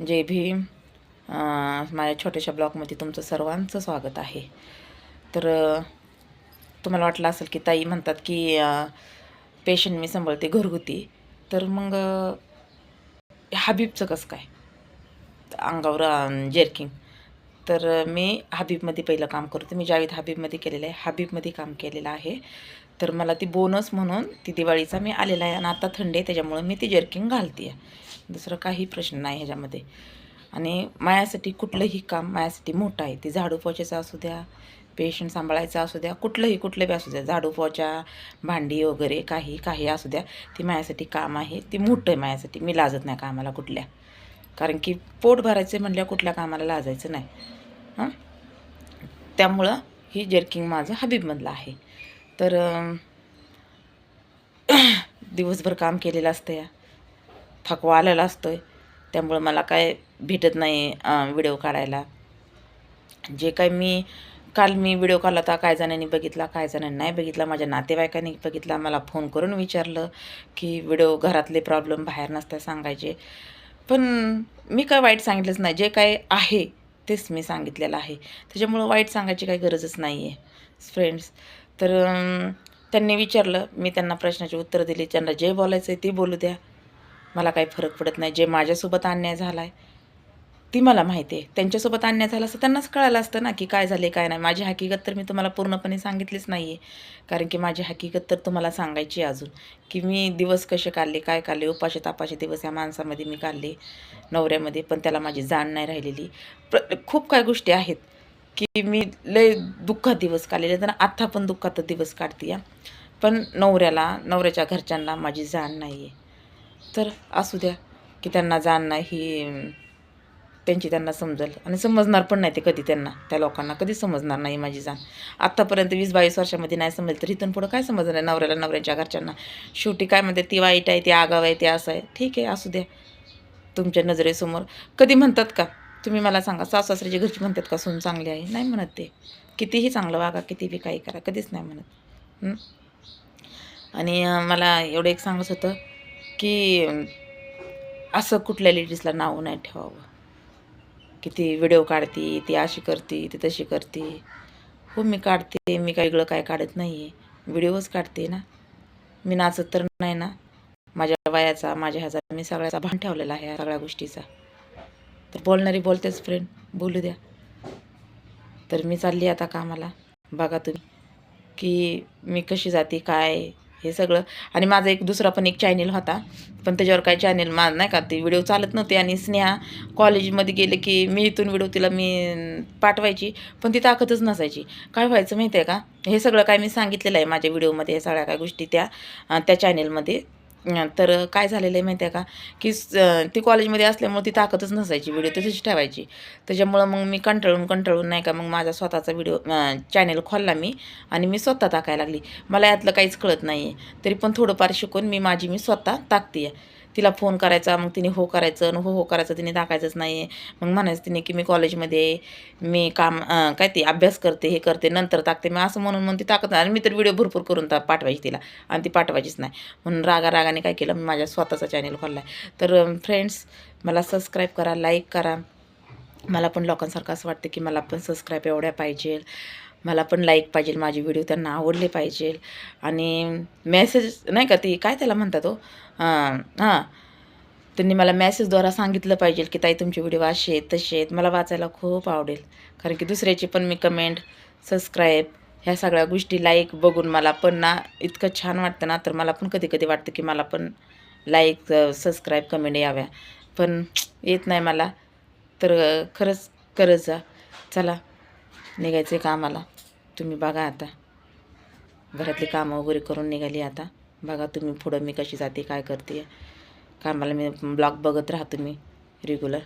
जय भीम. माझ्या छोट्याशा ब्लॉगमध्ये तुमचं सर्वांचं स्वागत आहे. तर तुम्हाला वाटलं असेल की ताई म्हणतात की पेशंट मी सांभाळते घरगुती, तर मग हबीबचं कसं काय अंगावर जर्किंग. तर मी हबीबमध्ये पहिलं काम करते. मी जावेद हबीबमध्ये केलेलं आहे, हबीबमध्ये काम केलेलं आहे. तर मला ती बोनस म्हणून ती दिवाळीचा मी आलेला आहे आणि आता थंडी आहे त्याच्यामुळे मी ती जर्किंग घालते आहे. दुसरं काही प्रश्न नाही ह्याच्यामध्ये. आणि माझ्यासाठी कुठलंही काम माझ्यासाठी मोठं आहे. ते झाडू पोछायचं असू द्या, पेशंट सांभाळायचं असू द्या, कुठलं बी असू द्या, झाडू पोछा, भांडी वगैरे काही असू द्या, ती माझ्यासाठी काम आहे. ती मोठं आहे माझ्यासाठी. मी लाजत नाही कामाला कुठल्या, कारण की पोट भरायचं म्हटल्यावर कुठल्या कामाला लाजायचं नाही. हां, त्यामुळं ही जर्किंग माझं हबीबमधलं आहे. तर दिवसभर काम केलेलं असतं या, थकवा आलेला असतो आहे, त्यामुळं मला काय भेटत नाही व्हिडिओ काढायला. जे काय काल मी व्हिडिओ काढला होता, काही जणांनी बघितला, काही जणांनी नाही बघितला. माझ्या नातेवाईकांनी बघितला, मला फोन करून विचारलं की व्हिडिओ घरातले प्रॉब्लेम बाहेर नसता सांगायचे. पण मी काय वाईट सांगितलंच नाही, जे काय आहे तेच मी सांगितलेलं आहे. त्याच्यामुळं वाईट सांगायची काही गरजच नाही आहे फ्रेंड्स. तर त्यांनी विचारलं, मी त्यांना प्रश्नाची उत्तरं दिली. त्यांना जे बोलायचं आहे ते बोलू द्या, मला काही फरक पडत नाही. जे माझ्यासोबत अन्याय झाला आहे ती मला माहिती आहे. त्यांच्यासोबत अन्याय झाला असतं त्यांनाच कळालं असतं ना की काय झाले काय नाही. माझी हकीकत तर मी तुम्हाला पूर्णपणे सांगितलीच नाही आहे, कारण की माझी हकीकत तर तुम्हाला सांगायची आहे अजून, की मी दिवस कसे काढले, काय काढले. उपाशी तापाचे दिवस या माणसामध्ये मी काढले, नवऱ्यामध्ये, पण त्याला माझी जाण नाही राहिलेली. खूप काही गोष्टी आहेत की मी लय दुःखात दिवस काढलेले, तर आत्ता पण दुःखात दिवस काढते या. पण नवऱ्याच्या घरच्यांना माझी जाण नाही आहे. तर असू द्या की त्यांना जाण नाही, त्यांची त्यांना समजेल आणि समजणार पण नाही. ते कधी त्या लोकांना कधी समजणार नाही माझी जाण. आत्तापर्यंत 20-22 वर्षामध्ये नाही समजलं, तर इथून पुढं काय समजणार आहे नवऱ्याच्या घरच्यांना. शेवटी काय म्हणते, ती वाईट आहे, ती आगाव आहे, ते असं आहे. ठीक आहे, असू द्या. तुमच्या नजरेसमोर कधी म्हणतात का तुम्ही मला सांगा, सासू-सासऱ्याची घरची म्हणतात का सून चांगली आहे? नाही म्हणत ते. कितीही चांगलं वागा, कितीही काही करा, कधीच नाही म्हणत. आणि मला एवढं एक सांगत होतं की असं कुठल्या लेडीजला नाव नाही ठेवावं की ती व्हिडिओ काढते, ती अशी करते, ती तशी करते. हो, मी काढते, मी काही वेगळं काय काढत नाही आहे, व्हिडिओच काढते ना. मी नाचत तर नाही ना. माझ्या वयाचा, माझ्या ह्याचा मी सगळ्याचा भान ठेवलेला आहे, या सगळ्या गोष्टीचा. तर बोलणारी बोलतेच फ्रेंड, बोलू द्या. तर मी चालली आता कामाला. बघा तुम्ही की मी कशी जाते, काय हे सगळं. आणि माझा दुसरा पण एक चॅनल होता, पण त्याच्यावर काय चॅनल नाही का, ते व्हिडिओ चालत नव्हते. आणि स्नेहा कॉलेजमध्ये गेले की मी इथून व्हिडिओ तिला मी पाठवायची, पण ती ताकदच नसायची. काय व्हायचं माहिती आहे का, हे सगळं काय मी सांगितलेलं आहे माझ्या व्हिडिओमध्ये, हे सगळ्या काय गोष्टी त्या चॅनलमध्ये. तर काय झालेलं आहे माहिती आहे का, की ती कॉलेजमध्ये असल्यामुळे ती ताकदच नसायची, व्हिडिओ तशीच ठेवायची. त्याच्यामुळं मग मी कंटाळून नाही का, मग माझा स्वतःचा व्हिडिओ चॅनल खोलला मी, आणि मी स्वतः टाकायला लागली. मला यातलं काहीच कळत नाही आहे, तरी पण थोडंफार शिकून मी स्वतः टाकते आहे. तिला फोन करायचा, मग तिने हो करायचं, आणि हो करायचं, तिने टाकायचंच नाही आहे. मग म्हणायचं तिने की मी कॉलेजमध्ये मी काम काय ते अभ्यास करते, हे करते, नंतर टाकते मी, असं म्हणून ती टाकत नाही. आणि मी तर व्हिडिओ भरपूर करून पाठवायची तिला, आणि ती पाठवायचीच नाही. म्हणून रागाने काय केलं, मी माझ्या स्वतःचा चॅनल खोलला आहे. तर फ्रेंड्स, मला सबस्क्राईब करा, लाईक करा. मला पण लोकांसारखं असं वाटतं की मला पण सबस्क्राईब एवढ्या पाहिजे, मला पण लाईक पाहिजे, माझे व्हिडिओ त्यांना आवडले पाहिजे. आणि मेसेज नाही का, ती काय त्याला म्हणतात हो, हां, त्यांनी मला मेसेजद्वारा सांगितलं पाहिजे की ताई तुमचे व्हिडिओ असे आहेत, तसे आहेत. मला वाचायला खूप आवडेल, कारण की दुसऱ्याची पण मी कमेंट, सबस्क्राईब, ह्या सगळ्या गोष्टी लाईक बघून मला पण ना इतकं छान वाटतं ना. तर मला पण कधी वाटतं की मला पण लाईक, सबस्क्राईब, कमेंट याव्या, पण येत नाही मला. तर खरंच करत जा. चला, निघायचं कामाला. तुम्ही बघा आता, घरातली कामं वगैरे करून निघाली आता. बघा तुम्ही पुढं मी कशी जाते, काय करते कामाला. मी ब्लॉग बघत राहा तुम्ही रेग्युलर.